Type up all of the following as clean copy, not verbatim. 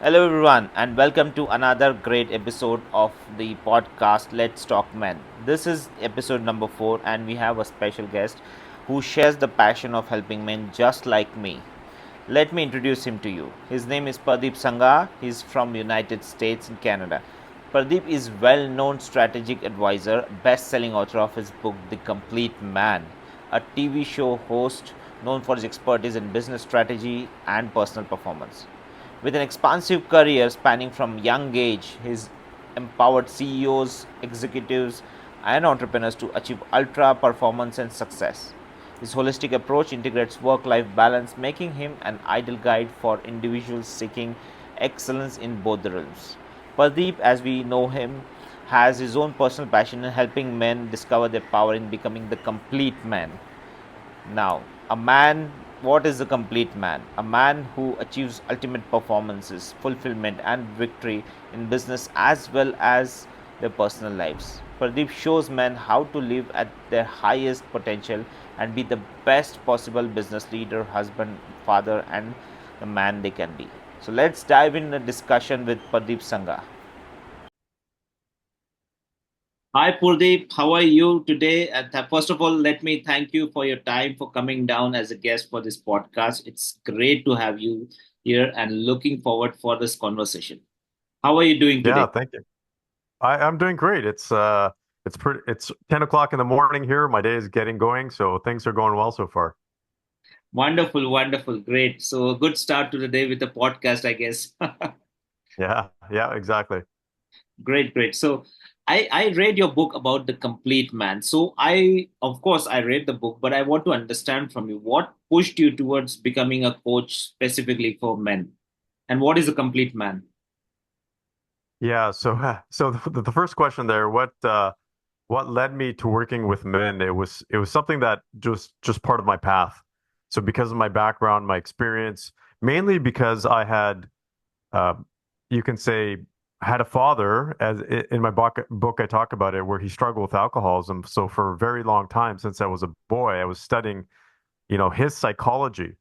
Hello, everyone, and welcome to another great episode of the podcast Let's Talk Men. This is episode number 4, and we have a special guest who shares the passion of helping men just like me. Let me introduce him to you. His name is Purdeep Sangha. He's from United States and Canada. Purdeep is well-known strategic advisor, best-selling author of his book The Complete Man, a TV show host known for his expertise in business strategy and personal performance. With an expansive career spanning from young age, he's empowered CEOs, executives, and entrepreneurs to achieve ultra performance and success. His holistic approach integrates work life balance, making him an ideal guide for individuals seeking excellence in both the realms. Pradeep, as we know him, has his own personal passion in helping men discover their power in becoming the complete man. Now, a man, what is a complete man? A man who achieves ultimate performances, fulfillment, and victory in business as well as their personal lives. Pradeep shows men how to live at their highest potential and be the best possible business leader, husband, father, and the man they can be. So let's dive in a discussion with Pradeep Sangha. Hi, Purdeep. How are you today? First of all, let me thank you for your time for coming down as a guest for this podcast. It's great to have you here and looking forward for this conversation. How are you doing Yeah, today? thank you. I'm doing great. It's 10 o'clock in the morning here. My day is getting going, so things are going well so far. Wonderful, wonderful, great. So, a good start to the day with the podcast, I guess. Yeah, yeah, exactly. Great, great. So I read your book about the complete man. So of course, I read the book, but I want to understand from you what pushed you towards becoming a coach specifically for men, and what is a complete man? Yeah, so so the first question there, what led me to working with men? It was something that just part of my path. So because of my background, my experience, mainly because I had uh, you can say had a father in my book I talk about it where he struggled with alcoholism. So for a very long time since I was a boy, I was studying, his psychology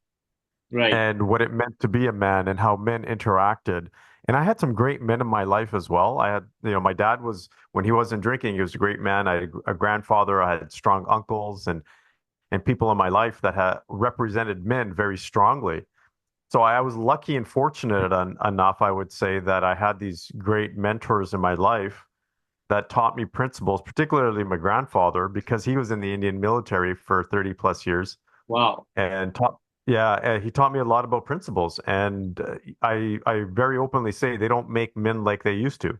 Right. and what it meant to be a man and how men interacted. And I had some great men in my life as well. I had, my dad was, when he wasn't drinking, he was a great man. I had a grandfather, I had strong uncles and people in my life that had represented men very strongly. So I was lucky and fortunate enough, I would say, that I had these great mentors in my life that taught me principles, particularly my grandfather, because he was in the Indian military for 30 plus years Wow. and he taught me a lot about principles. And I very openly say they don't make men like they used to.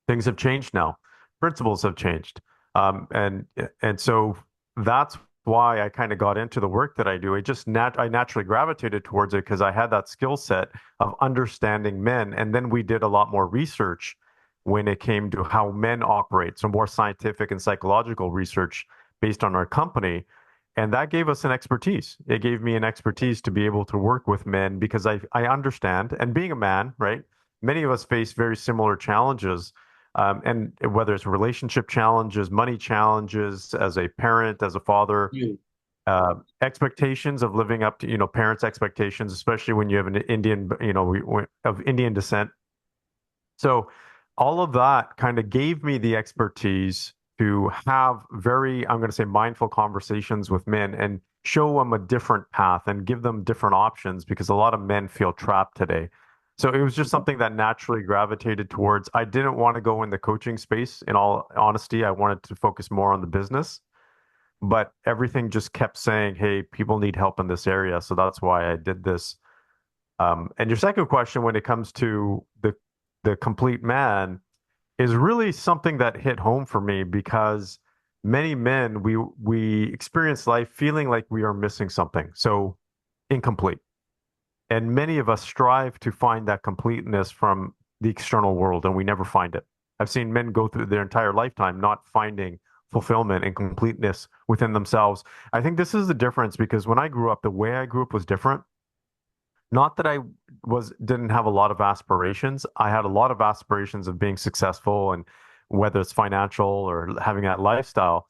Things have changed now. Principles have changed. And so that's why I kind of got into the work that I do. I naturally gravitated towards it because I had that skill set of understanding men. And then we did a lot more research when it came to how men operate. So more scientific and psychological research based on our company. And that gave us an expertise. It gave me an expertise to be able to work with men because I understand. And being a man, right? Many of us face very similar challenges, and whether it's relationship challenges, money challenges, as a parent, as a father, You. expectations of living up to, parents' expectations, especially when you have an Indian, of Indian descent. So all of that kind of gave me the expertise to have very, I'm going to say, mindful conversations with men and show them a different path and give them different options because a lot of men feel trapped today. So it was just something that naturally gravitated towards. I didn't want to go in the coaching space. In all honesty, I wanted to focus more on the business, but everything just kept saying, hey, people need help in this area. So that's why I did this. And your second question, when it comes to the complete man, is really something that hit home for me because many men we experience life feeling like we are missing something, so incomplete. And many of us strive to find that completeness from the external world, and we never find it. I've seen men go through their entire lifetime not finding fulfillment and completeness within themselves. I think this is the difference because when I grew up, the way I grew up was different. Not that I was didn't have a lot of aspirations. I had a lot of aspirations of being successful and whether it's financial or having that lifestyle.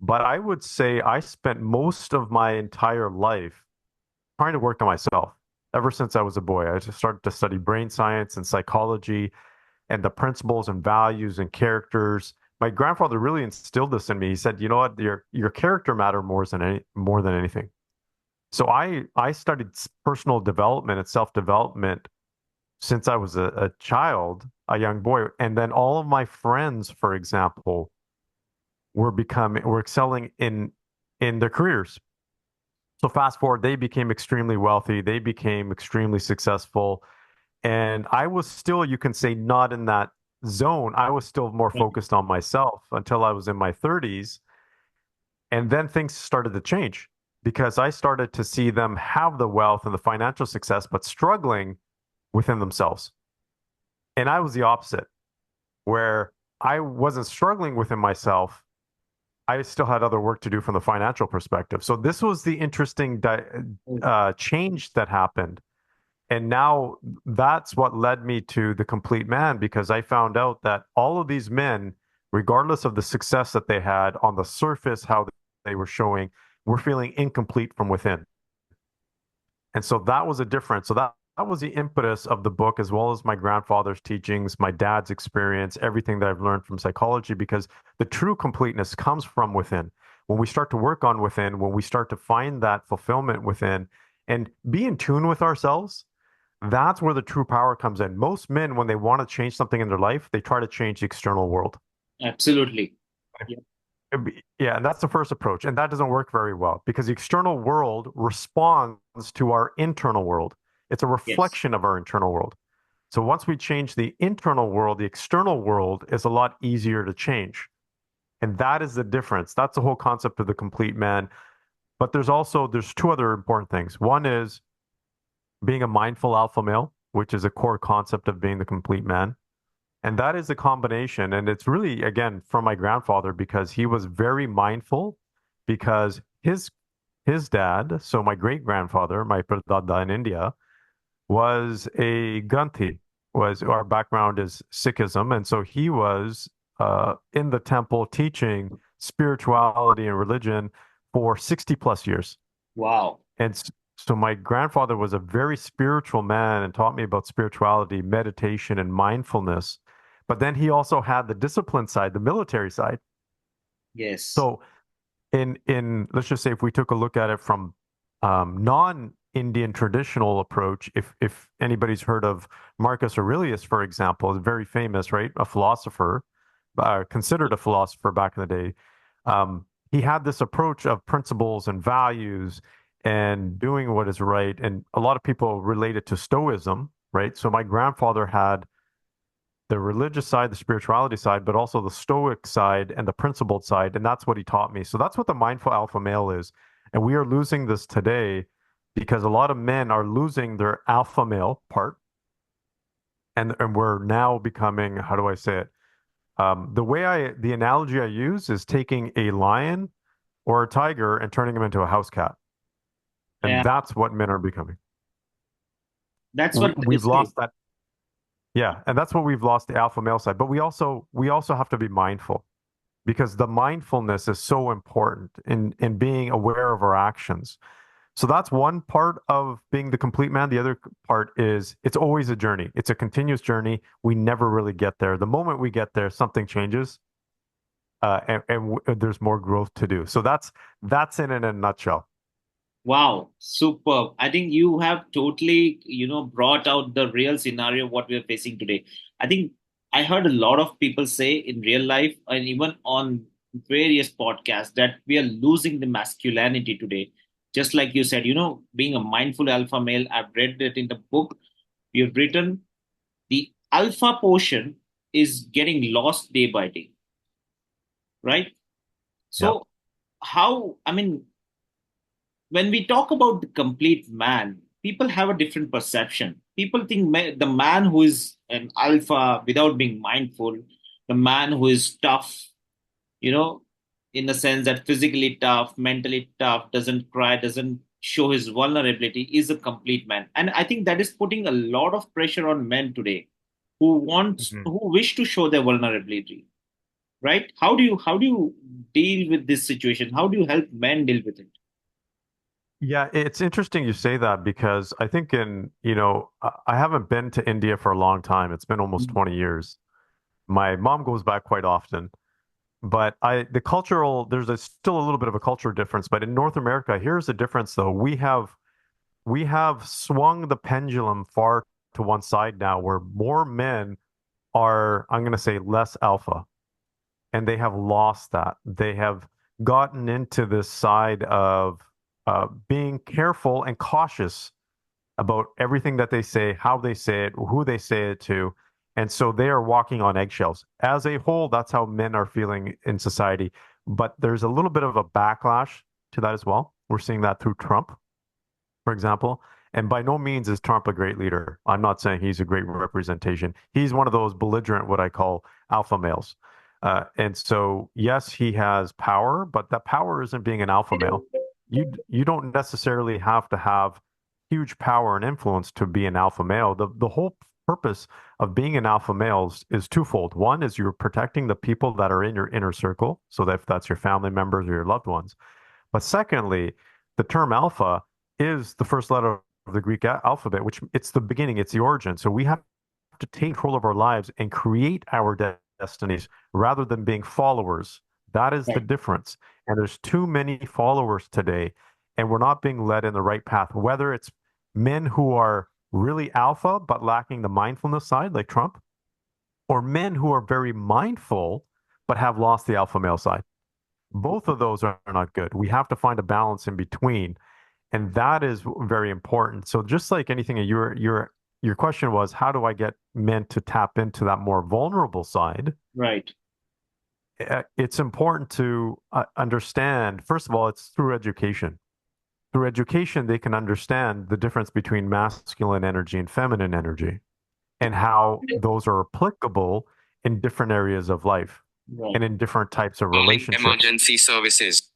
But I would say I spent most of my entire life trying to work on myself. ever since I was a boy. I just started to study brain science and psychology and the principles and values and characters. My grandfather really instilled this in me. He said, "You know what? Your character matter more than anything." So I studied personal development and self-development since I was a child, a young boy, and then all of my friends, for example, were excelling in their careers. So fast forward, they became extremely wealthy, they became extremely successful, and I was still, you can say, not in that zone. I was still more focused on myself until I was in my 30s. And then things started to change because I started to see them have the wealth and the financial success, but struggling within themselves. And I was the opposite, where I wasn't struggling within myself. I still had other work to do from the financial perspective. So this was the interesting change that happened. And now that's what led me to the complete man, because I found out that all of these men, regardless of the success that they had on the surface, how they were showing, were feeling incomplete from within. And so that was a difference. So that was the impetus of the book, as well as my grandfather's teachings, my dad's experience, everything that I've learned from psychology, because the true completeness comes from within. When we start to work on within, when we start to find that fulfillment within and be in tune with ourselves, that's where the true power comes in. Most men, when they want to change something in their life, they try to change the external world. Absolutely. Yeah. Yeah, and that's the first approach. And that doesn't work very well because the external world responds to our internal world. It's a Yes. reflection of our internal world. So once we change the internal world, the external world is a lot easier to change. And that is the difference. That's the whole concept of the complete man. But there's two other important things. One is being a mindful alpha male, which is a core concept of being the complete man. And that is a combination. And it's really, again, from my grandfather because he was very mindful because his dad, so my great grandfather, my pradada in India, was a Gandhi, was our background is Sikhism. And so he was in the temple teaching spirituality and religion for 60 plus years. Wow. And so my grandfather was a very spiritual man and taught me about spirituality, meditation, and mindfulness. But then he also had the discipline side, the military side. Yes. So in let's just say if we took a look at it from non-Indian traditional approach, if anybody's heard of Marcus Aurelius, for example, is very famous, right? A philosopher, considered a philosopher back in the day. He had this approach of principles and values and doing what is right, and a lot of people relate it to Stoicism, right? So my grandfather had the religious side, the spirituality side, but also the stoic side and the principled side. And that's what he taught me. So that's what the mindful alpha male is. And we are losing this today because a lot of men are losing their alpha male part. And we're now becoming, how do I say it? The analogy I use is taking a lion or a tiger and turning him into a house cat. And Yeah. that's what men are becoming. That's what they We've say. lost that. Yeah. And that's what we've lost the alpha male side. But we also have to be mindful because the mindfulness is so important in being aware of our actions. So that's one part of being the complete man. The other part is it's always a journey. It's a continuous journey. We never really get there. The moment we get there, something changes, and there's more growth to do. So that's in a nutshell. Wow, superb. I think you have totally, brought out the real scenario of what we are facing today. I think I heard a lot of people say in real life and even on various podcasts that we are losing the masculinity today. Just like you said, being a mindful alpha male, I've read it in the book you've written, the alpha portion is getting lost day by day, right? Yeah. So, how, I mean, when we talk about the complete man, people have a different perception. People think the man who is an alpha without being mindful, the man who is tough, you know, in the sense that physically tough, mentally tough, doesn't cry, doesn't show his vulnerability, is a complete man. And I think that is putting a lot of pressure on men today Mhm. who wish to show their vulnerability, right? How do you deal with this situation? How do you help men deal with it? Yeah, it's interesting you say that because I think I haven't been to India for a long time. It's been almost Mm. 20 years. My mom goes back quite often, but there's still a little bit of a cultural difference. But in North America, here's the difference though. We have swung the pendulum far to one side now where more men are, I'm going to say, less alpha, and they have lost that. They have gotten into this side of being careful and cautious about everything that they say, how they say it, who they say it to. And so they are walking on eggshells. As a whole, that's how men are feeling in society. But there's a little bit of a backlash to that as well. We're seeing that through Trump, for example. And by no means is Trump a great leader. I'm not saying he's a great representation. He's one of those belligerent, what I call alpha males. And so, yes, he has power, but that power isn't being an alpha male. You don't necessarily have to have huge power and influence to be an alpha male. The whole purpose of being an alpha male is twofold. One is you're protecting the people that are in your inner circle, so that if that's your family members or your loved ones. But secondly, the term alpha is the first letter of the Greek alphabet, which it's the beginning, it's the origin. So we have to take control of our lives and create our destinies rather than being followers. That is the Right. difference. And there's too many followers today, and we're not being led in the right path, whether it's men who are really alpha but lacking the mindfulness side, like Trump, or men who are very mindful but have lost the alpha male side. Both of those are not good. We have to find a balance in between, and that is very important. So just like anything, your question was, how do I get men to tap into that more vulnerable side? Right. It's important to understand, first of all, it's through education. Through education, they can understand the difference between masculine energy and feminine energy and how those are applicable in different areas of life Right. and in different types of Calling relationships. emergency services.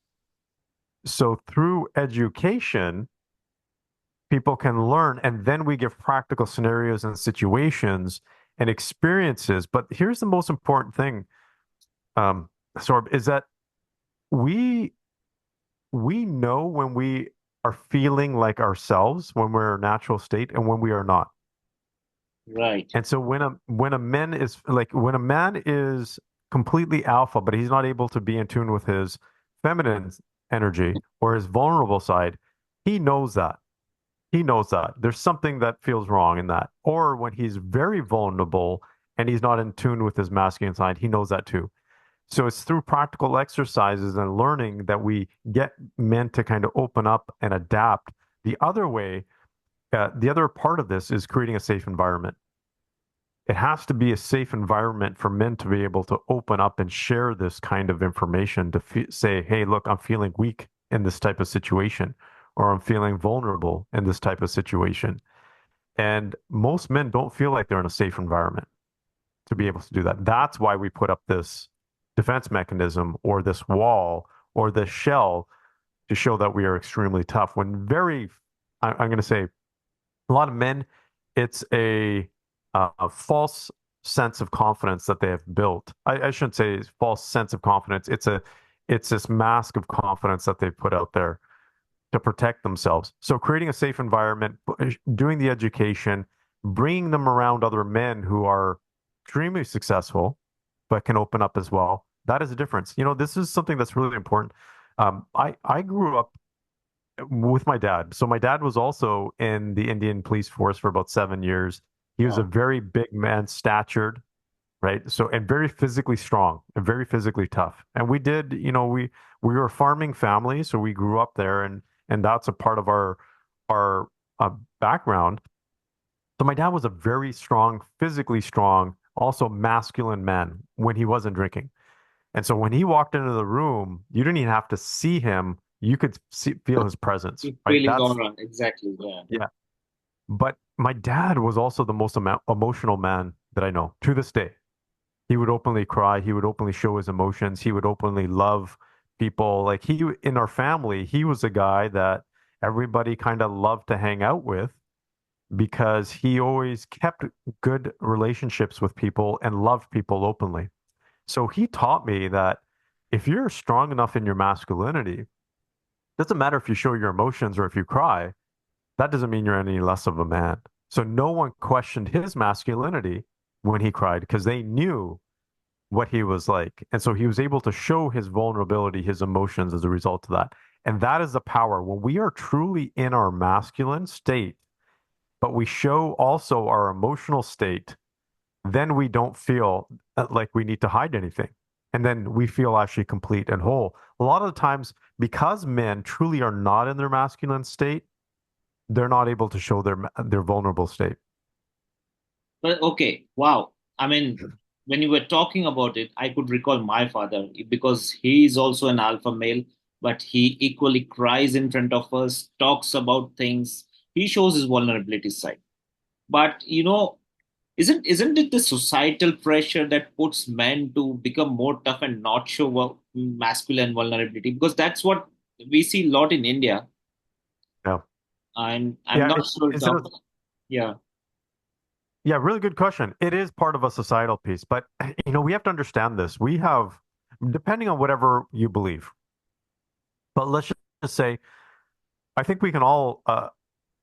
So through education, people can learn, and then we give practical scenarios and situations and experiences. But here's the most important thing, Sorb, is that we we know when we are feeling like ourselves, when we're in our natural state, and when we are not. Right. And so when a man is completely alpha, but he's not able to be in tune with his feminine energy or his vulnerable side, he knows that. He knows that. There's something that feels wrong in that. Or when he's very vulnerable and he's not in tune with his masculine side, he knows that too. So it's through practical exercises and learning that we get men to kind of open up and adapt. The other part of this is creating a safe environment. It has to be a safe environment for men to be able to open up and share this kind of information to say, hey, look, I'm feeling weak in this type of situation, or I'm feeling vulnerable in this type of situation. And most men don't feel like they're in a safe environment to be able to do that. That's why we put up this defense mechanism or this wall or this shell to show that we are extremely tough. I'm going to say, a lot of men, it's a false sense of confidence that they have built. I shouldn't say false sense of confidence. It's this mask of confidence that they've put out there to protect themselves. So creating a safe environment, doing the education, bringing them around other men who are extremely successful, but can open up as well. That is a difference. This is something that's really important. I grew up with my dad. So my dad was also in the Indian police force for about 7 years. He was a Wow. very big man, statured, right? So and very physically strong and very physically tough. And we were a farming family, so we grew up there, and that's a part of our background. So my dad was a very strong, physically strong, also masculine man when he wasn't drinking. And so when he walked into the room, you didn't even have to see him. You could feel his presence, Keep right? feeling That's, around. Exactly. Yeah. yeah. But my dad was also the most emotional man that I know to this day. He would openly cry. He would openly show his emotions. He would openly love people. Like in our family, he was a guy that everybody kind of loved to hang out with because he always kept good relationships with people and loved people openly. So he taught me that if you're strong enough in your masculinity, Doesn't matter if you show your emotions or if you cry, that doesn't mean you're any less of a man. So no one questioned his masculinity when he cried because they knew what he was like. And so he was able to show his vulnerability, his emotions as a result of that. And that is the power. When we are truly in our masculine state, but we show also our emotional state, then we don't feel like we need to hide anything. And then we feel actually complete and whole. A lot of the times, because men truly are not in their masculine state, they're not able to show their vulnerable state. But okay, wow. I mean, when you were talking about it, I could recall my father because he is also an alpha male, but he equally cries in front of us, talks about things. He shows his vulnerability side. But isn't it the societal pressure that puts men to become more tough and not show masculine vulnerability? Because that's what we see a lot in India, Yeah. and I'm Yeah. not sure it's Is it up. a, Yeah, yeah, really good question. It is part of a societal piece, but we have to understand this. We have, depending on whatever you believe, but let's just say, I think we can all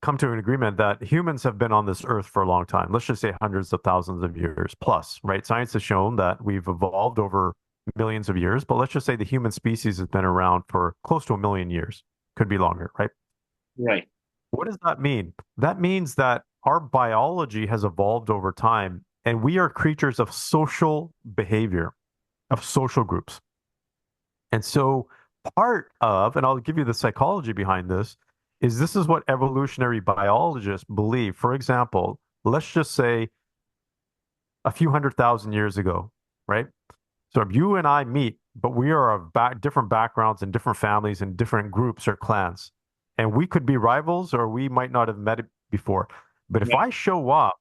come to an agreement that humans have been on this earth for a long time. Let's just say hundreds of thousands of years plus, right? Science has shown that we've evolved over millions of years, but let's just say the human species has been around for close to a million years. Could be longer, right? right, What does that mean? That means that our biology has evolved over time, and we are creatures of social behavior, of social groups. And so, part of, and I'll give you the psychology behind this is what evolutionary biologists believe. For example, let's just say a few 100,000 years ago, right? So if you and I meet, but we are of different backgrounds and different families and different groups or clans, and we could be rivals or we might not have met before. But if right, I show up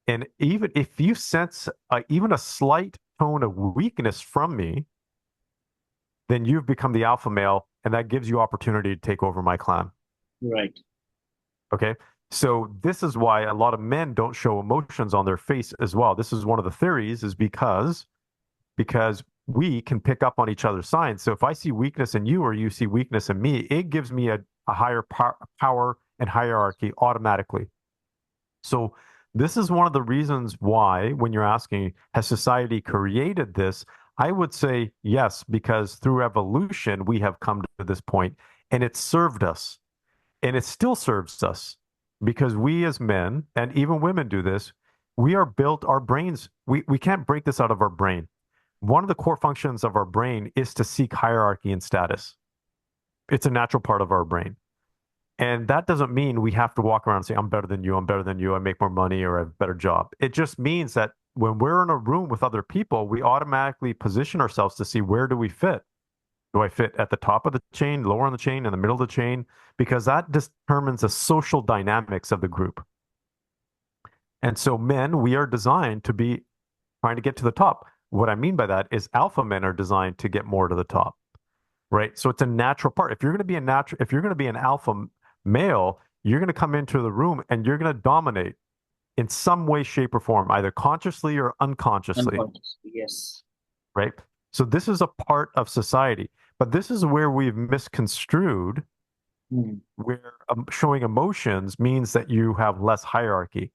and even if you sense even a slight tone of weakness from me, then you've become the alpha male, and that gives you opportunity to take over my clan. right, Okay. So this is why a lot of men don't show emotions on their face as well. This is one of the theories, is because we can pick up on each other's signs. So if I see weakness in you or you see weakness in me, it gives me a higher power and hierarchy automatically. So this is one of the reasons why, when you're asking, has society created this? I would say yes, because through evolution, we have come to this point and it served us and it still serves us because we as men, and even women do this, we are built, our brains, we can't break this out of our brain. One of the core functions of our brain is to seek hierarchy and status. It's a natural part of our brain. And that doesn't mean we have to walk around and say, I'm better than you, I make more money, or I have a better job. It just means that when we're in a room with other people, we automatically position ourselves to see where do we fit. Do I fit at the top of the chain, lower on the chain, in the middle of the chain? Because that determines the social dynamics of the group. And so, men, we are designed to be trying to get to the top. What I mean by that is alpha men are designed to get more to the top, right? So it's a natural part. If you're going to be an alpha male, you're going to come into the room and you're going to dominate in some way, shape, or form, either consciously or unconsciously, unconsciously, yes, right? So this is a part of society, but this is where we've misconstrued hmm, where showing emotions means that you have less hierarchy.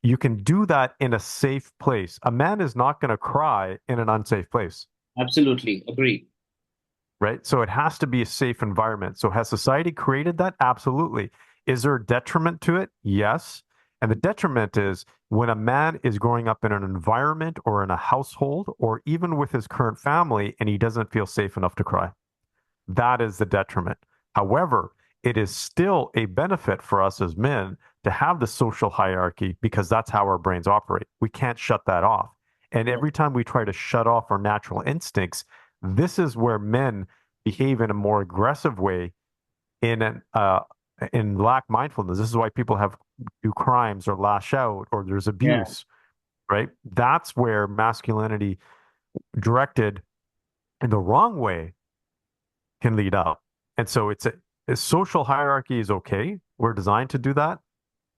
You can do that in a safe place. A man is not going to cry in an unsafe place, absolutely agree. right? So it has to be a safe environment. So has society created that? Absolutely. Is there a detriment to it? Yes. And the detriment is when a man is growing up in an environment or in a household or even with his current family and he doesn't feel safe enough to cry. That is the detriment. However, it is still a benefit for us as men to have the social hierarchy because that's how our brains operate. We can't shut that off. And Right. every time we try to shut off our natural instincts, this is where men behave in a more aggressive way in an in lack mindfulness. This is why people have do crimes or lash out or there's Yeah, abuse, right? That's where masculinity directed in the wrong way can lead up. And so a social hierarchy is okay. We're designed to do that,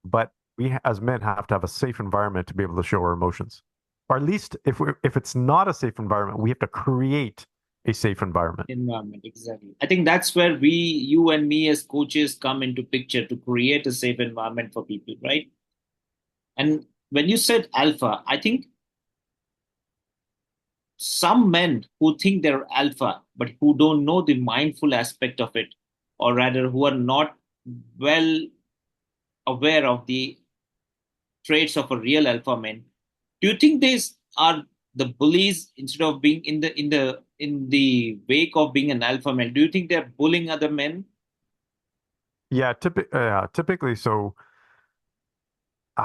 but we as men have to have a safe environment to be able to show our emotions. Or at least if it's not a safe environment, we have to create a safe environment. Environment, exactly. I think that's where you and me as coaches come into picture to create a safe environment for people, right? And when you said alpha, I think some men who think they're alpha, but who don't know the mindful aspect of it, or rather who are not well aware of the traits of a real alpha man. Do you think these are the bullies instead of being in the wake of being an alpha male? Do you think they're bullying other men? Yeah, typically. So,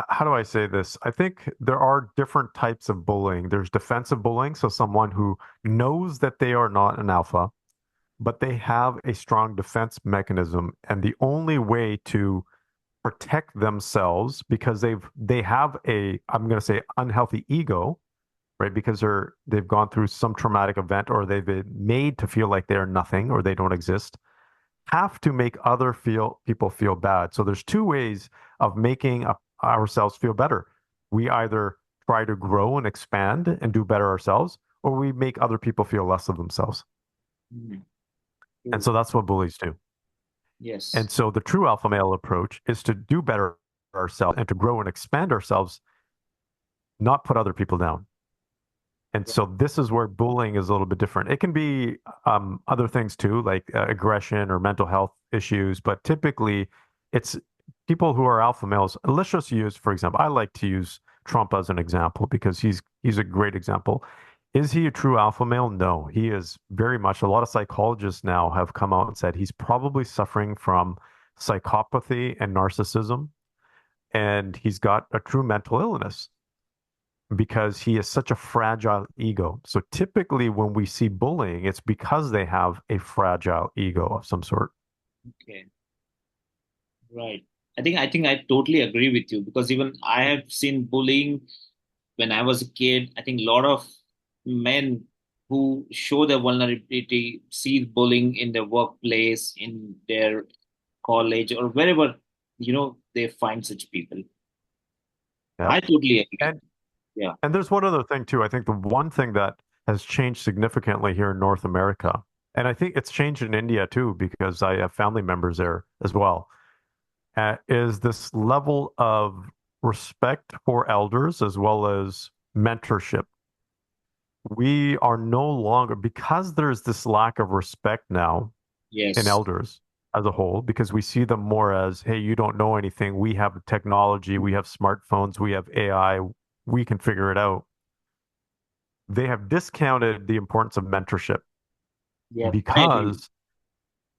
how do I say this? I think there are different types of bullying. There's defensive bullying, so someone who knows that they are not an alpha, but they have a strong defense mechanism, and the only way to protect themselves because they have a, I'm going to say, unhealthy ego, right? Because they've gone through some traumatic event, or they've been made to feel like they're nothing or they don't exist, have to make other people feel bad. So there's two ways of making ourselves feel better. We either try to grow and expand and do better ourselves, or we make other people feel less of themselves. Mm, And true. so that's what bullies do. Yes. And so the true alpha male approach is to do better ourselves and to grow and expand ourselves, not put other people down. And so this is where bullying is a little bit different. It can be other things too, like aggression or mental health issues, but typically it's people who are alpha males. Let's just use, for example, I like to use Trump as an example because he's a great example. Is he a true alpha male? No, he is very much. A lot of psychologists now have come out and said he's probably suffering from psychopathy and narcissism, and he's got a true mental illness because he is such a fragile ego. So typically, when we see bullying, it's because they have a fragile ego of some sort. Okay. Right. I think I totally agree with you because even I have seen bullying when I was a kid. I think a lot of men who show their vulnerability see bullying in their workplace, in their college, or wherever they find such people. Yeah. I totally agree. And Yeah. and there's one other thing too. I think the one thing that has changed significantly here in North America, and I think it's changed in India too, because I have family members there as well, is this level of respect for elders as well as mentorship. We are no longer, because there's this lack of respect now in Yes. elders as a whole, because we see them more as, hey, you don't know anything. We have technology, we have smartphones, we have AI, we can figure it out. They have discounted the importance of mentorship Yeah. I agree. because,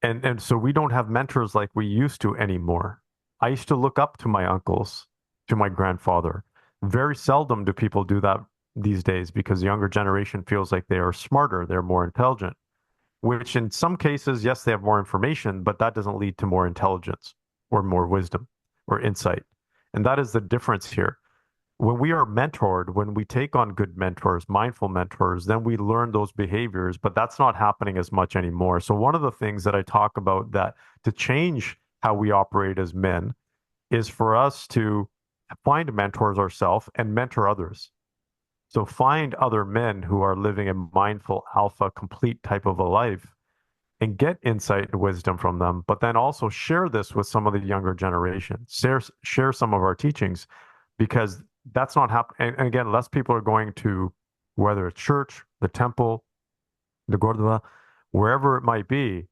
and so we don't have mentors like we used to anymore. I used to look up to my uncles, to my grandfather. Very seldom do people do that these days because the younger generation feels like they are smarter, they're more intelligent, which in some cases, yes, they have more information, but that doesn't lead to more intelligence or more wisdom or insight. And that is the difference here. When we are mentored, when we take on good mentors, mindful mentors, then we learn those behaviors, but that's not happening as much anymore. So, one of the things that I talk about that to change how we operate as men is for us to find mentors ourselves and mentor others. So, find other men who are living a mindful, alpha, complete type of a life and get insight and wisdom from them, but then also share this with some of the younger generation. Share some of our teachings because that's not happening. And again, less people are going to whether it's church, the temple, the Gurdwara, wherever it might be.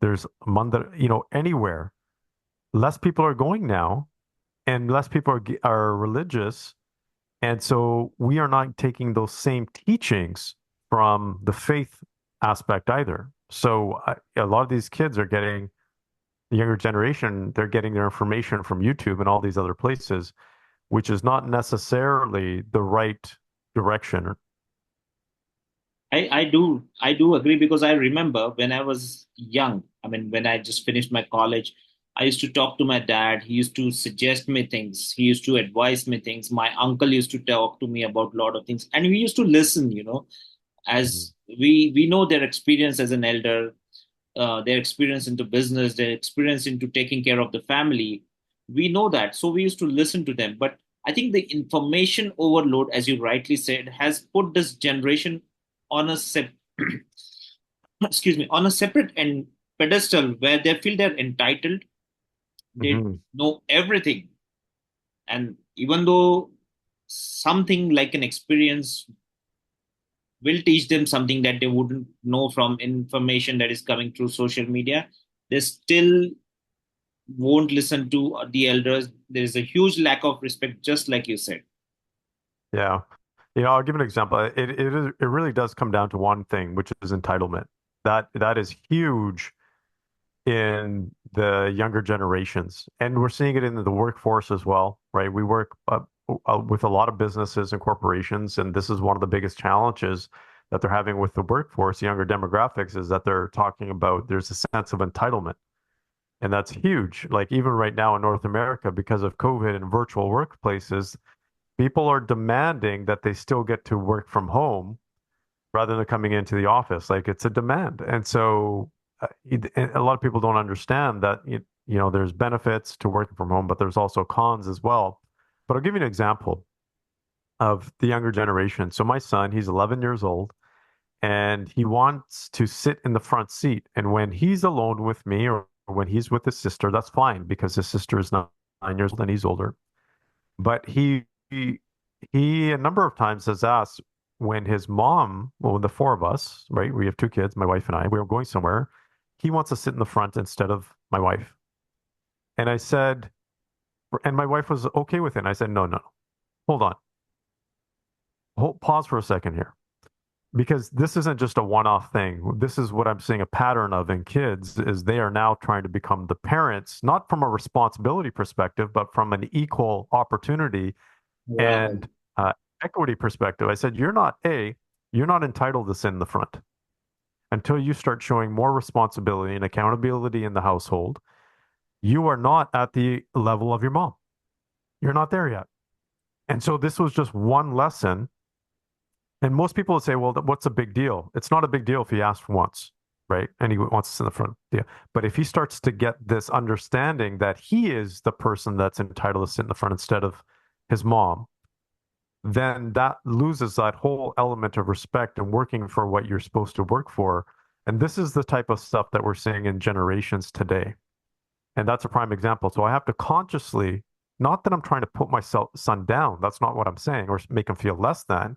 There's mandir, anywhere. Less people are going now, and less people are religious, and so we are not taking those same teachings from the faith aspect either. So a lot of these kids are getting the younger generation, they're getting their information from YouTube and all these other places, which is not necessarily the right direction. I do agree because I remember when I was young, I mean when I just finished my college, I used to talk to my dad. He used to suggest me things. He used to advise me things. My uncle used to talk to me about a lot of things. And we used to listen, Mhm. as we know their experience as an elder, their experience into business, their experience into taking care of the family. We know that. So we used to listen to them. But I think the information overload, as you rightly said, has put this generation on a excuse me, on a separate and pedestal where they feel they're entitled, they Hmm. know everything. And even though something like an experience will teach them something that they wouldn't know from information that is coming through social media, they still won't listen to the elders. There is a huge lack of respect, just like you said. Yeah. I'll give an example. It really does come down to one thing, which is entitlement. That is huge in the younger generations, and we're seeing it in the workforce as well, right? We work with a lot of businesses and corporations, and this is one of the biggest challenges that they're having with the workforce, younger demographics, is that they're talking about there's a sense of entitlement. And that's huge. Like even right now in North America, because of COVID and virtual workplaces, people are demanding that they still get to work from home rather than coming into the office. Like it's a demand. And so a lot of people don't understand that, there's benefits to working from home, but there's also cons as well. But I'll give you an example of the younger generation. So my son, he's 11 years old and he wants to sit in the front seat. And when he's alone with me or when he's with his sister, that's fine because his sister is 9 years old and he's older. But he a number of times has asked when his mom, well, the four of us, right? We have two kids, my wife and I, we were going somewhere. He wants to sit in the front instead of my wife. And I said, and my wife was okay with it. And I said, no, no, hold on. Pause for a second here. Because this isn't just a one-off thing. This is what I'm seeing a pattern of in kids is they are now trying to become the parents, not from a responsibility perspective, but from an equal opportunity Right. and equity perspective. I said, you're not entitled to sit in the front until you start showing more responsibility and accountability in the household. You are not at the level of your mom. You're not there yet. And so this was just one lesson. And most people would say, well, what's a big deal? It's not a big deal if he asks once, right? And he wants to sit in the front. Yeah. But if he starts to get this understanding that he is the person that's entitled to sit in the front instead of his mom, then that loses that whole element of respect and working for what you're supposed to work for. And this is the type of stuff that we're seeing in generations today. And that's a prime example. So I have to consciously, not that I'm trying to put my son down, that's not what I'm saying, or make him feel less than.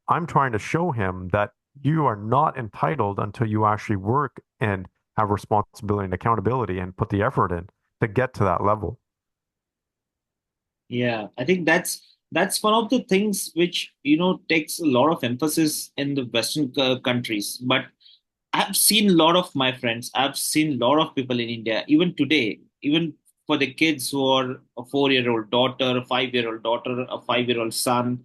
I'm trying to show him that you are not entitled until you actually work and have responsibility and accountability and put the effort in to get to that level. Yeah, I think that's one of the things which takes a lot of emphasis in the Western countries. But I've seen a lot of my friends. I've seen a lot of people in India, even today, even for the kids who are a 4-year-old daughter, a 5-year-old daughter, a 5-year-old son.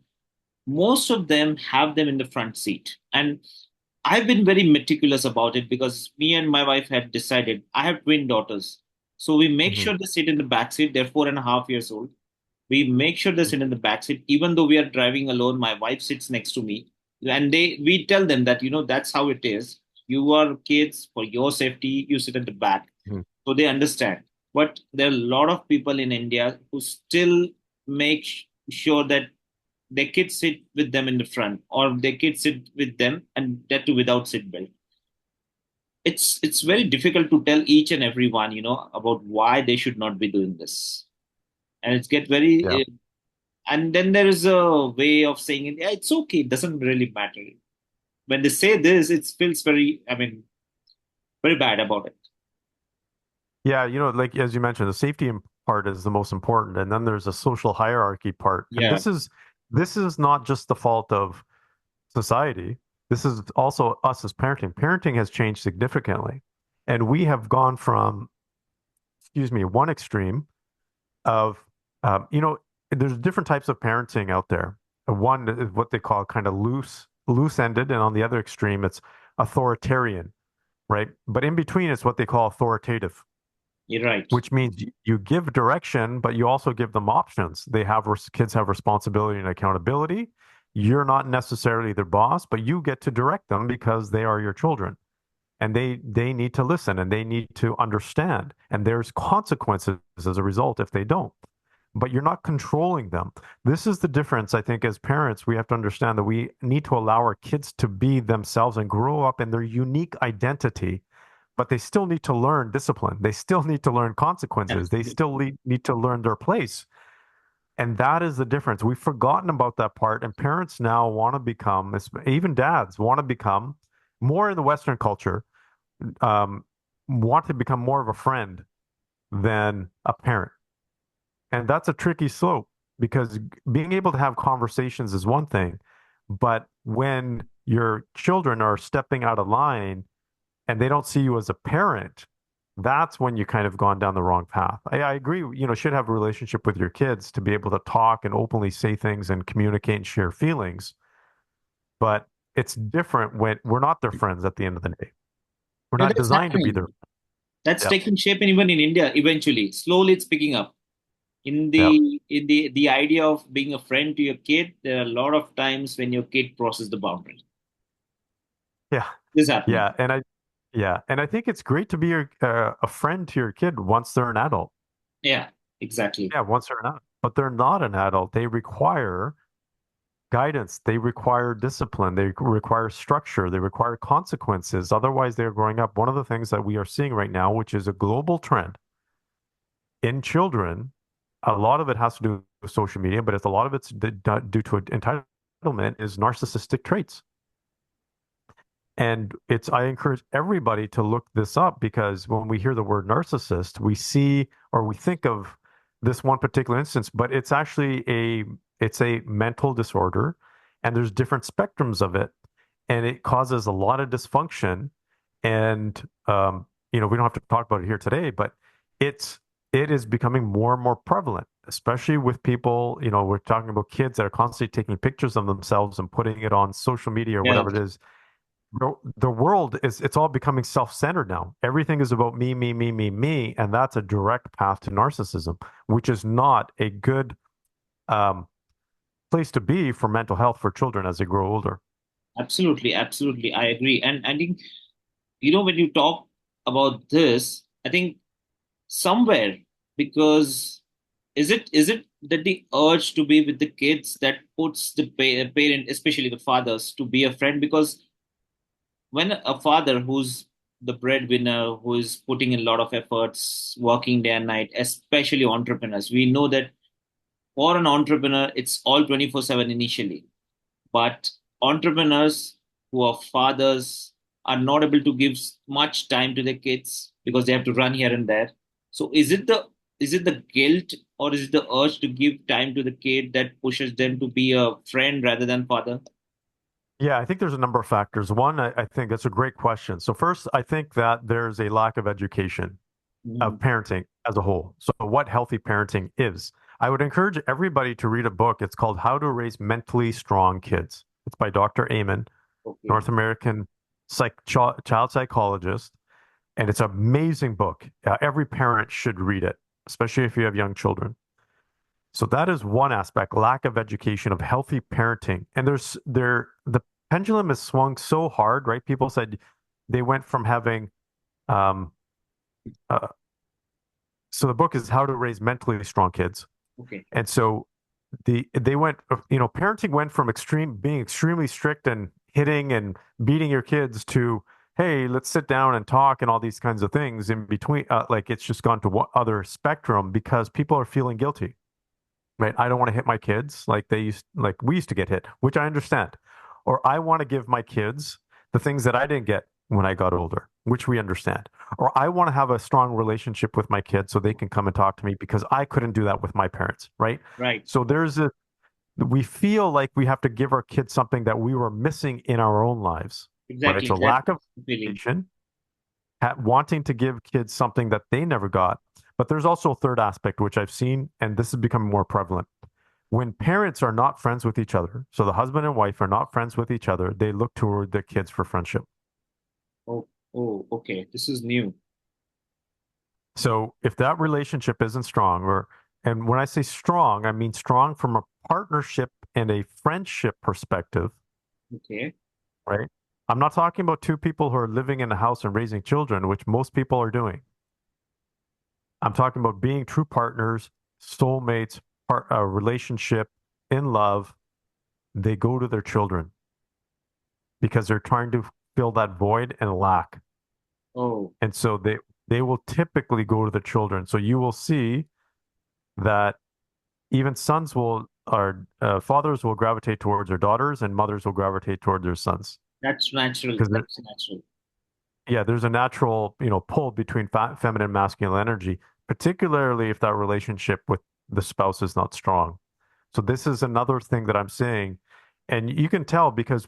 Most of them have them in the front seat, and I've been very meticulous about it because me and my wife had decided. I have twin daughters, so we make Hmm. sure they sit in the back seat. They're 4.5 years old. We make sure they sit in the back seat, even though we are driving alone. My wife sits next to me, and we tell them that that's how it is. You are kids for your safety. You sit at the back, Hmm. so they understand. But there are a lot of people in India who still make sure that their kids sit with them in the front, or their kids sit with them, and that too without seat belt. It's very difficult to tell each and every one, about why they should not be doing this, and it's get Yeah. very. And then there is a way of saying it. Yeah, it's okay. It doesn't really matter. When they say this, it feels very. I mean, very bad about it. Yeah, like as you mentioned, the safety part is the most important, and then there's a social hierarchy part. And Yeah, this is not just the fault of society. This is also us as parenting. Parenting has changed significantly, and we have gone from, excuse me, one extreme of, there's different types of parenting out there. One is what they call kind of loose-ended, and on the other extreme, it's authoritarian, right? But in between, it's what they call authoritative, you're right. which means you give direction, but you also give them options. Kids have responsibility and accountability. You're not necessarily their boss, but you get to direct them because they are your children, and they need to listen and they need to understand. And there's consequences as a result if they don't. but you're not controlling them. This is the difference, I think, as parents, we have to understand that we need to allow our kids to be themselves and grow up in their unique identity, but they still need to learn discipline. They still need to learn consequences. They still Absolutely. need to learn their place. And that is the difference. We've forgotten about that part. And parents now want to become, even dads want to become more in the Western culture, um, want to become more of a friend than a parent. And that's a tricky slope because being able to have conversations is one thing. But when your children are stepping out of line and they don't see you as a parent, that's when you kind of gone down the wrong path. I agree, should have a relationship with your kids to be able to talk and openly say things and communicate and share feelings. But it's different when we're not their friends at the end of the day. We're No, not that's designed to be happening. their. That's Yep. taking shape, and even in India, eventually, slowly it's picking up. Yep. In the idea of being a friend to your kid, there are a lot of times when your kid crosses the boundary. Yeah. This is happening. Yeah. And I think it's great to be a friend to your kid once they're an adult. Yeah, exactly. Yeah, once they're an adult. But they're not an adult. They require guidance. They require discipline. They require structure. They require consequences. Otherwise, they're growing up. One of the things that we are seeing right now, which is a global trend in children, a lot of it has to do with social media, but it's a lot of it's due to entitlement, is narcissistic traits. And I encourage everybody to look this up because when we hear the word narcissist, we see or we think of this one particular instance, but it's a mental disorder and there's different spectrums of it and it causes a lot of dysfunction. And we don't have to talk about it here today, but it's it is becoming more and more prevalent, especially with people, we're talking about kids that are constantly taking pictures of themselves and putting it on social media or Yeah, whatever it is. The world it's all becoming self-centered now. Everything is about me, me, me, me, me, and that's a direct path to narcissism, which is not a good um, place to be for mental health for children as they grow older. absolutely, absolutely. I agree. And I think, when you talk about this, I think somewhere, because is it that the urge to be with the kids that puts the parent, especially the fathers, to be a friend? Because when a father who's the breadwinner, who is putting in a lot of efforts, working day and night, especially entrepreneurs, we know that for an entrepreneur, it's all 24/7 initially. But entrepreneurs who are fathers are not able to give much time to their kids because they have to run here and there. So is it the guilt, or is it the urge to give time to the kid that pushes them to be a friend rather than father? Yeah, I think there's a number of factors. One, I think that's a great question. So first, I think that there's a lack of education of Mhm. parenting as a whole. So what healthy parenting is. I would encourage everybody to read a book. It's called How to Raise Mentally Strong Kids. It's by Dr. Amen, Okay. North American child psychologist, and it's an amazing book. Every parent should read it, especially if you have young children. So that is one aspect, lack of education of healthy parenting. And the pendulum has swung so hard, right? People said they went from having um, uh, so the book is How to Raise Mentally Strong Kids. Okay. And so they went, parenting went from being extremely strict and hitting and beating your kids to, hey, let's sit down and talk and all these kinds of things in between. Like it's just gone to one other spectrum because people are feeling guilty, right? I don't want to hit my kids like we used to get hit, which I understand. Or I want to give my kids the things that I didn't get when I got older, which we understand. Or I want to have a strong relationship with my kids so they can come and talk to me because I couldn't do that with my parents, right? Right. So we feel like we have to give our kids something that we were missing in our own lives, right? Exactly. So That's lack of the feeling. education, wanting to give kids something that they never got. But there's also a third aspect, which I've seen, and this is becoming more prevalent. When parents are not friends with each other, so the husband and wife are not friends with each other, they look toward their kids for friendship. Oh, oh, okay. This is new. So if that relationship isn't strong, and when I say strong, I mean strong from a partnership and a friendship perspective, Okay. right? I'm not talking about two people who are living in a house and raising children, which most people are doing. I'm talking about being true partners, soulmates, a relationship in love, they go to their children because they're trying to fill that void and lack. Oh, And so they will typically go to the children. So you will see that even sons will or fathers will gravitate towards their daughters, and mothers will gravitate toward their sons that's natural. because That's natural. yeah, there's a natural pull between feminine and masculine energy, particularly if that relationship with the spouse is not strong. So this is another thing that I'm seeing, and you can tell because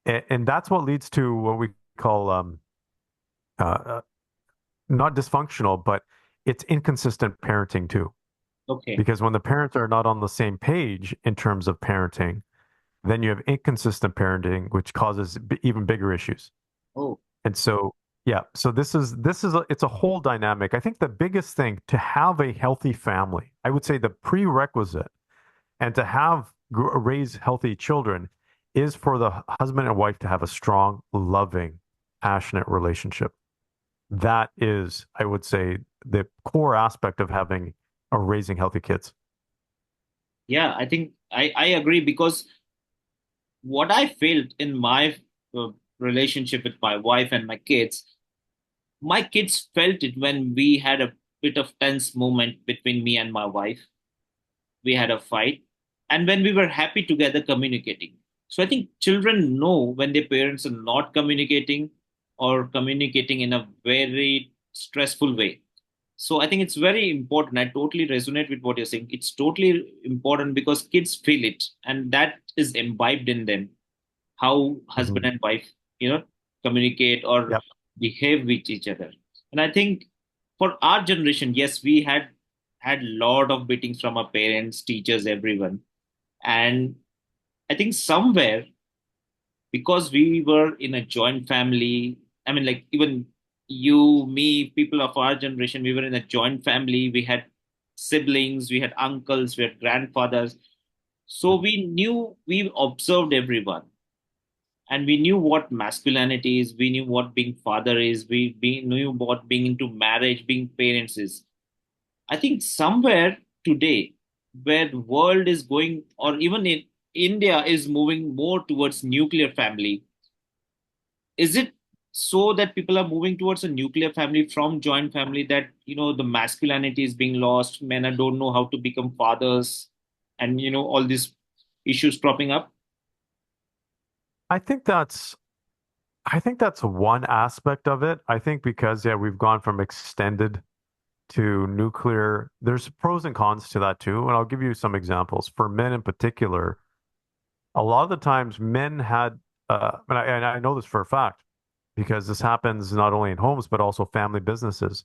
and that's what leads to what we call uh, uh, not dysfunctional, but it's inconsistent parenting too. Okay. Because when the parents are not on the same page in terms of parenting, then you have inconsistent parenting, which causes even bigger issues. Oh, And so, yeah, so it's a whole dynamic. I think the biggest thing to have a healthy family, I would say the prerequisite, and to raise healthy children is for the husband and wife to have a strong, loving, passionate relationship. That is, I would say, the core aspect of having or raising healthy kids. yeah. I think I agree because what I felt in my uh, relationship with my wife and my kids felt it when we had a bit of tense moment between me and my wife. We had a fight, and when we were happy together communicating. So I think children know when their parents are not communicating or communicating in a very stressful way. So I think it's very important. I totally resonate with what you're saying. It's totally important because kids feel it, and that is imbibed in them. How husband Mhm. and wife, communicate or Yep. behave with each other. And I think for our generation, yes, we had lot of beatings from our parents, teachers, everyone. And I think somewhere because we were in a joint family, I mean, like even you, me, people of our generation, we were in a joint family. We had siblings, we had uncles, we had grandfathers. So we observed everyone, and we knew what masculinity is. We knew what being father is. We knew what being into marriage, being parents is. I think somewhere today, where the world is going, or even in India is moving more towards nuclear family, is it so that people are moving towards a nuclear family from joint family, that the masculinity is being lost, men don't know how to become fathers, and all these issues cropping up? I think that's I think that's one aspect of it. I think because yeah, we've gone from extended to nuclear. There's pros and cons to that too, and I'll give you some examples. For men in particular, a lot of the times men had and I know this for a fact because this happens not only in homes but also family businesses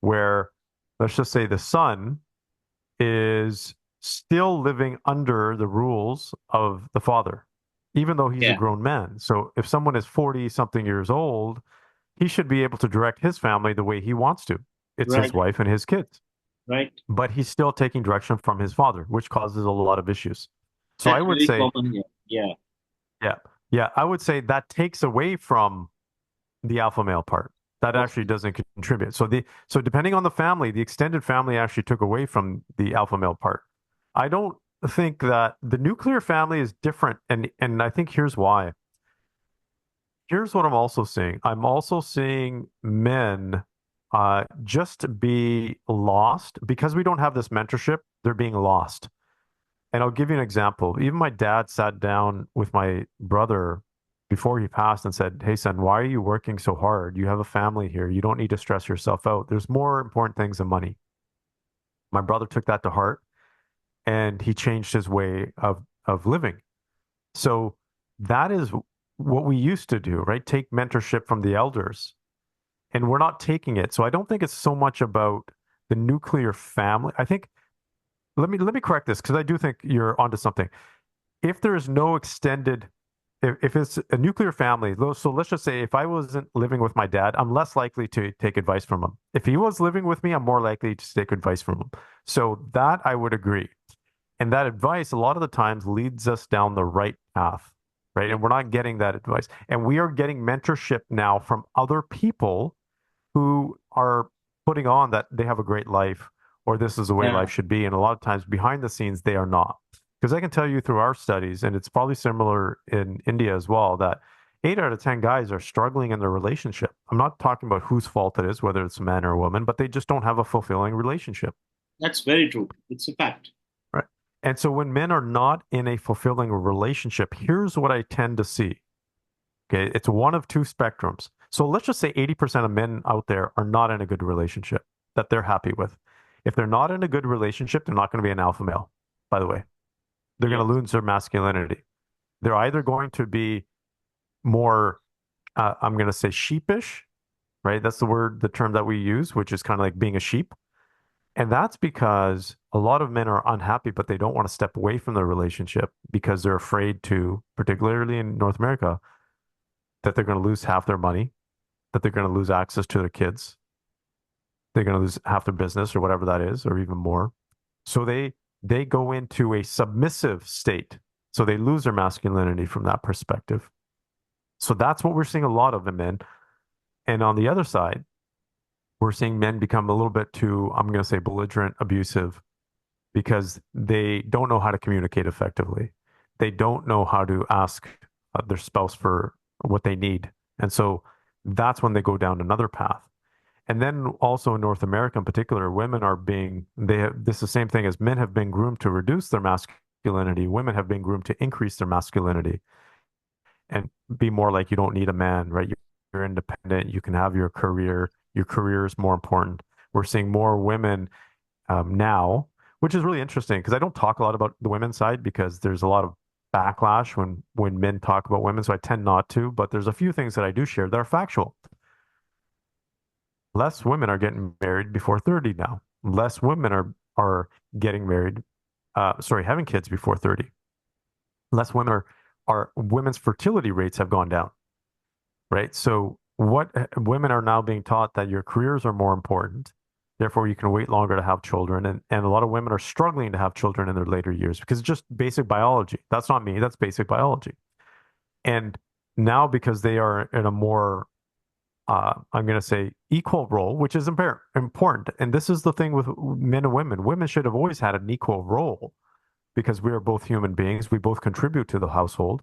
where let's just say the son is still living under the rules of the father, even though he's a Yeah. grown man. So if someone is 40 something years old, he should be able to direct his family the way he wants to. It's his Right. wife and his kids, Right. but he's still taking direction from his father, which causes a lot of issues. So I That's would very say, common here. Yeah. yeah, yeah, I would say that takes away from the alpha male part. That Oh, actually doesn't contribute. So depending on the family, the extended family actually took away from the alpha male part. I don't think that the nuclear family is different, and I think here's why. Here's what I'm also seeing. I'm also seeing men just be lost because we don't have this mentorship. They're being lost. And I'll give you an example. Even my dad sat down with my brother before he passed and said, "Hey, son, why are you working so hard? You have a family here. You don't need to stress yourself out. There's more important things than money." My brother took that to heart and he changed his way of living. So that is what we used to do, right? Take mentorship from the elders. And we're not taking it. So I don't think it's so much about the nuclear family. I think let me correct this because I do think you're onto something. If there is no extended if it's a nuclear family, so let's just say if I wasn't living with my dad, I'm less likely to take advice from him. If he was living with me, I'm more likely to take advice from him. So that I would agree. And that advice, a lot of the times, leads us down the right path, right? yeah. And we're not getting that advice. And we are getting mentorship now from other people who are putting on that they have a great life or this is the way Yeah, life should be. And a lot of times behind the scenes, they are not. Because I can tell you through our studies, and it's probably similar in India as well, that 8 out of 10 guys are struggling in their relationship. I'm not talking about whose fault it is, whether it's a man or a woman, but they just don't have a fulfilling relationship. that's very true. It's a fact. Right. And so when men are not in a fulfilling relationship, here's what I tend to see. Okay. It's one of two spectrums. So let's just say 80% of men out there are not in a good relationship that they're happy with. If they're not in a good relationship, they're not going to be an alpha male, by the way. They're going to Yes. lose their masculinity. They're either going to be more, I'm going to say sheepish, right? That's the term that we use, which is kind of like being a sheep. And that's because a lot of men are unhappy, but they don't want to step away from their relationship because they're afraid to, particularly in North America, that they're going to lose half their money, that they're going to lose access to their kids, they're going to lose half their business or whatever that is, or even more. So they go into a submissive state. So they lose their masculinity from that perspective. So that's what we're seeing a lot of in men. And on the other side, we're seeing men become a little bit too, I'm going to say, belligerent, abusive, because they don't know how to communicate effectively. They don't know how to ask their spouse for what they need. And so that's when they go down another path. And then also in North America in particular, women are being, this is the same thing as men have been groomed to reduce their masculinity. Women have been groomed to increase their masculinity and be more like you don't need a man, right? You're independent. You can have your career. Your career is more important. We're seeing more women now, which is really interesting because I don't talk a lot about the women's side because there's a lot of backlash when men talk about women, so I tend not to. But there's a few things that I do share that are factual. Less women are getting married before 30 now. Less women are getting married, having kids before 30. Less women are women's fertility rates have gone down, right? So what women are now being taught that your careers are more important. Therefore, you can wait longer to have children. And a lot of women are struggling to have children in their later years because it's just basic biology. That's not me, that's basic biology. And now because they are in a more I'm going to say equal role, which is important. And this is the thing with men and women. Women should have always had an equal role because we are both human beings. We both contribute to the household.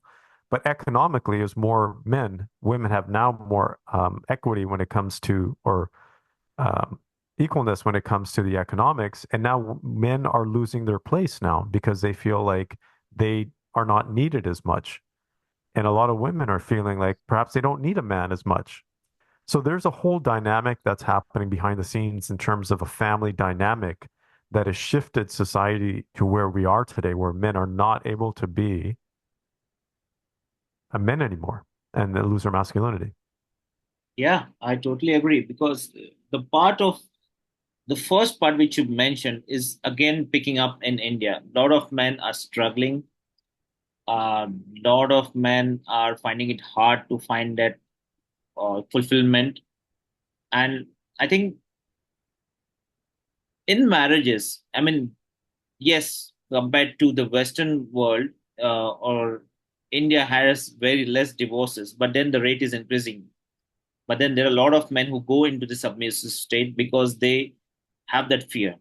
But economically, as more men, women have now more equity when it comes to, or um, equalness when it comes to the economics. And now men are losing their place now because they feel like they are not needed as much. And a lot of women are feeling like perhaps they don't need a man as much. So there's a whole dynamic that's happening behind the scenes in terms of a family dynamic that has shifted society to where we are today, where men are not able to be a men anymore and they lose their masculinity. Yeah, I totally agree because the first part which you mentioned is again picking up in India. A lot of men are struggling. A lot of men are finding it hard to find that fulfillment. And I think in marriages, I mean, yes, compared to the Western world or India has very less divorces, but then the rate is increasing. But then there are a lot of men who go into the submissive state because they have that fear.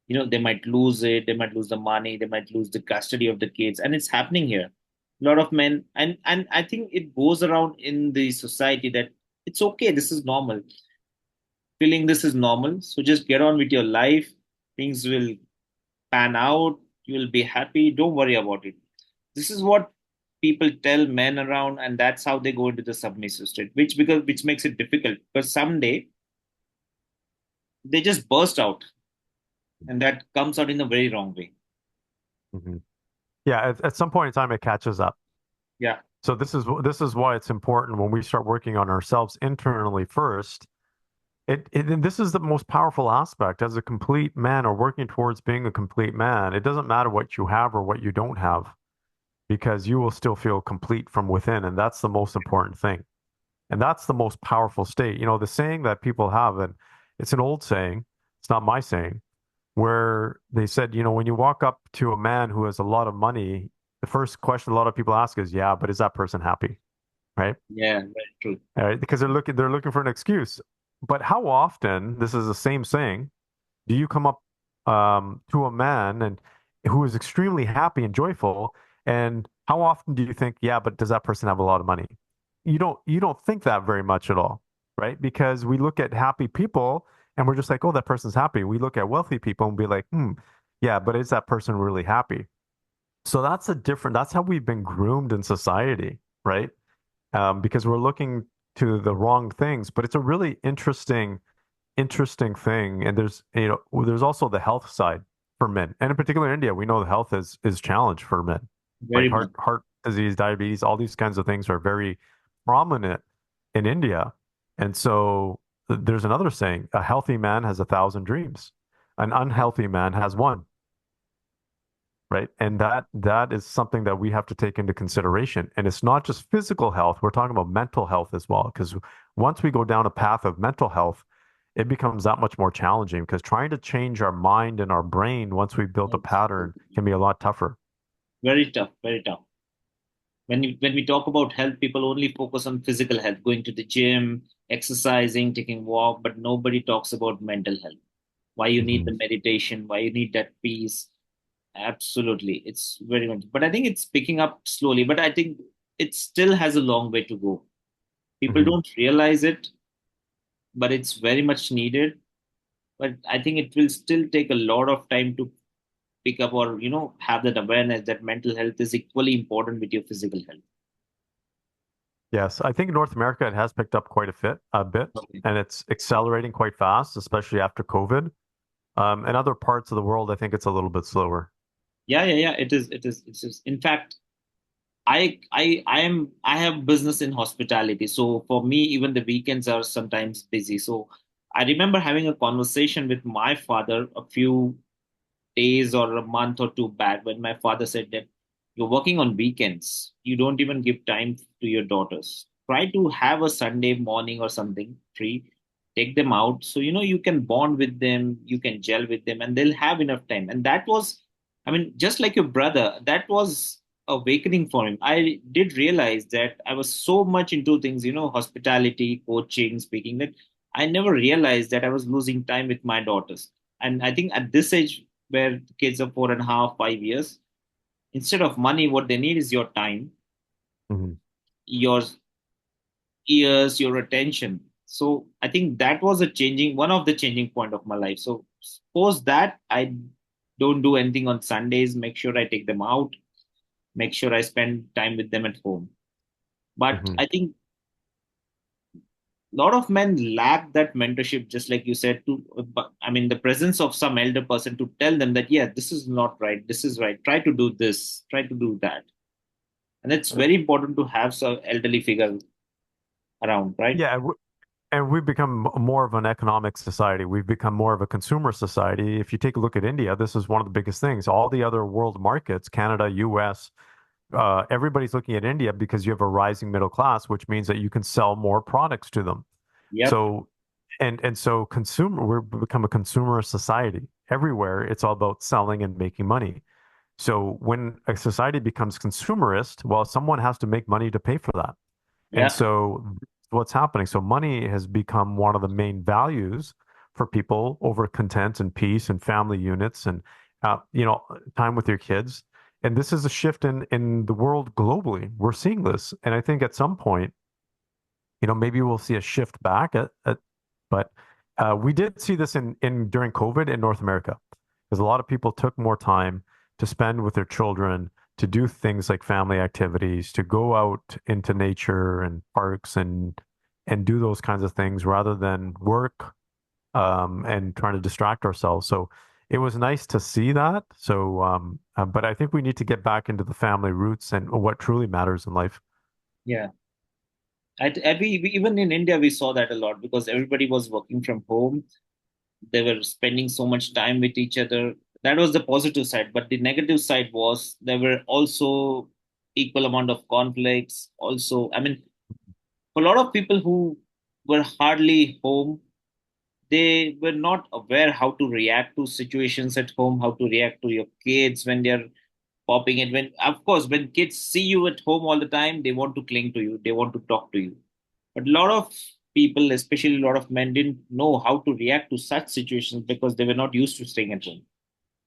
They might lose it, they might lose the money, they might lose the custody of the kids, and it's happening here. A lot of men, and I think it goes around in the society that it's okay, this is normal. Feeling this is normal, so just get on with your life. Things will pan out. You will be happy. Don't worry about it. This is what people tell men around, and that's how they go into the submissive state, which makes it difficult because someday they just burst out, and that comes out in a very wrong way. Mm-hmm. Yeah, at some point in time, it catches up. Yeah, So this is why it's important when we start working on ourselves internally first. And this is the most powerful aspect as a complete man or working towards being a complete man. It doesn't matter what you have or what you don't have because you will still feel complete from within. And that's the most important thing. And that's the most powerful state. The saying that people have, and it's an old saying, it's not my saying, where they said, when you walk up to a man who has a lot of money, the first question a lot of people ask is, yeah, but is that person happy? Right? yeah, very true. All right, because they're looking for an excuse. But how often, this is the same saying, Do you come up to a man and who is extremely happy and joyful, and how often do you think, yeah, but does that person have a lot of money? You don't think that very much at all, right? Because we look at happy people and we're just like, oh, that person's happy. We look at wealthy people and be like, yeah, but is that person really happy? So that's how we've been groomed in society, right? Because we're looking to the wrong things, but it's a really interesting thing. And there's also the health side for men, and in particular in India, we know the health is challenged for men, right? Very much. Heart disease, diabetes, all these kinds of things are very prominent in India. And so there's another saying: a healthy man has 1,000 dreams, an unhealthy man has one. Right. And that is something that we have to take into consideration. And it's not just physical health, we're talking about mental health as well. Because once we go down a path of mental health, it becomes that much more challenging because trying to change our mind and our brain once we've built a pattern can be a lot tougher. Very tough, very tough. When we talk about health, people only focus on physical health, going to the gym, exercising, taking walk, but nobody talks about mental health. Why you need Mhm. the meditation, why you need that peace. Absolutely, it's very much. But I think it's picking up slowly. But I think it still has a long way to go. People Mhm. don't realize it, but it's very much needed. But I think it will still take a lot of time to pick up, or have that awareness that mental health is equally important with your physical health. Yes, I think in North America it has picked up quite a bit, Okay. and it's accelerating quite fast, especially after COVID. In other parts of the world, I think it's a little bit slower. Yeah, yeah, yeah. It is. It is. It is. In fact, I have business in hospitality. So for me, even the weekends are sometimes busy. So I remember having a conversation with my father a few days or a month or two back when my father said that you're working on weekends. You don't even give time to your daughters. Try to have a Sunday morning or something free. Take them out so you can bond with them, you can gel with them, and they'll have enough time. And that was, I mean, just like your brother, that was awakening for him. I did realize that I was so much into things, hospitality, coaching, speaking, that I never realized that I was losing time with my daughters. And I think at this age, where the kids are 4.5, 5 years, instead of money, what they need is your time, Mhm. your ears, your attention. So I think that was one of the changing point of my life. So suppose that I don't do anything on Sundays, make sure I take them out, make sure I spend time with them at home. But Mhm. I think a lot of men lack that mentorship, just like you said, I mean, the presence of some elder person to tell them that, yeah, this is not right, this is right, try to do this, try to do that. And it's very important to have some elderly figure around, right? Yeah, and we've become more of an economic society. We've become more of a consumer society. If you take a look at India, this is one of the biggest things. All the other world markets, Canada, US, everybody's looking at India because you have a rising middle class, which means that you can sell more products to them. Yep. So, and so we've become a consumer society. Everywhere, it's all about selling and making money. So when a society becomes consumerist, well, someone has to make money to pay for that. And Yeah. so what's happening? So money has become one of the main values for people over content and peace and family units and time with your kids. And this is a shift in the world globally. We're seeing this. And I think at some point, maybe we'll see a shift back but we did see this in during COVID in North America, because a lot of people took more time to spend with their children, to do things like family activities, to go out into nature and parks and do those kinds of things rather than work and trying to distract ourselves. So it was nice to see that. So, but I think we need to get back into the family roots and what truly matters in life. Yeah. Even in India, we saw that a lot because everybody was working from home. They were spending so much time with each other. That was the positive side. But the negative side was there were also equal amount of conflicts. Also, I mean, a lot of people who were hardly home, they were not aware how to react to situations at home, how to react to your kids when they're popping it. When, of course, when kids see you at home all the time, they want to cling to you, they want to talk to you. But a lot of people, especially a lot of men, didn't know how to react to such situations because they were not used to staying at home.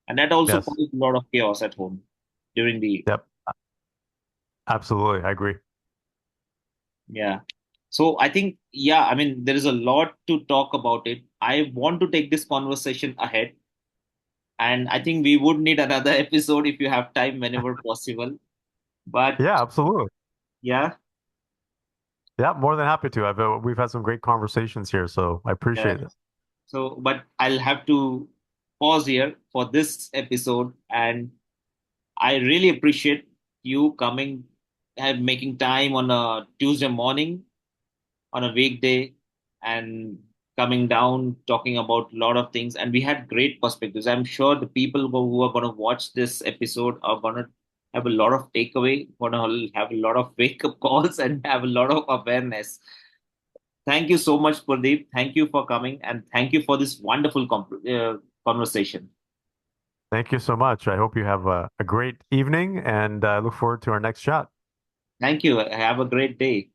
And that also Yes. caused a lot of chaos at home during the, Yep. Absolutely. I agree. yeah. So I think, yeah, I mean, there is a lot to talk about it. I want to take this conversation ahead. And I think we would need another episode if you have time whenever possible. But Yeah, absolutely. yeah, Yeah, more than happy to. We've had some great conversations here, so I yeah. appreciate it. So, but I'll have to pause here for this episode. And I really appreciate you coming and making time on a Tuesday morning, on a weekday, and coming down talking about a lot of things. And we had great perspectives. I'm sure the people who are going to watch this episode are going to have a lot of takeaway, going to have a lot of wake up calls, and have a lot of awareness. Thank you so much, Purdeep. Thank you for coming, and thank you for this wonderful conversation. Thank you so much. I hope you have a great evening and I look forward to our next chat. Thank you. Have a great day.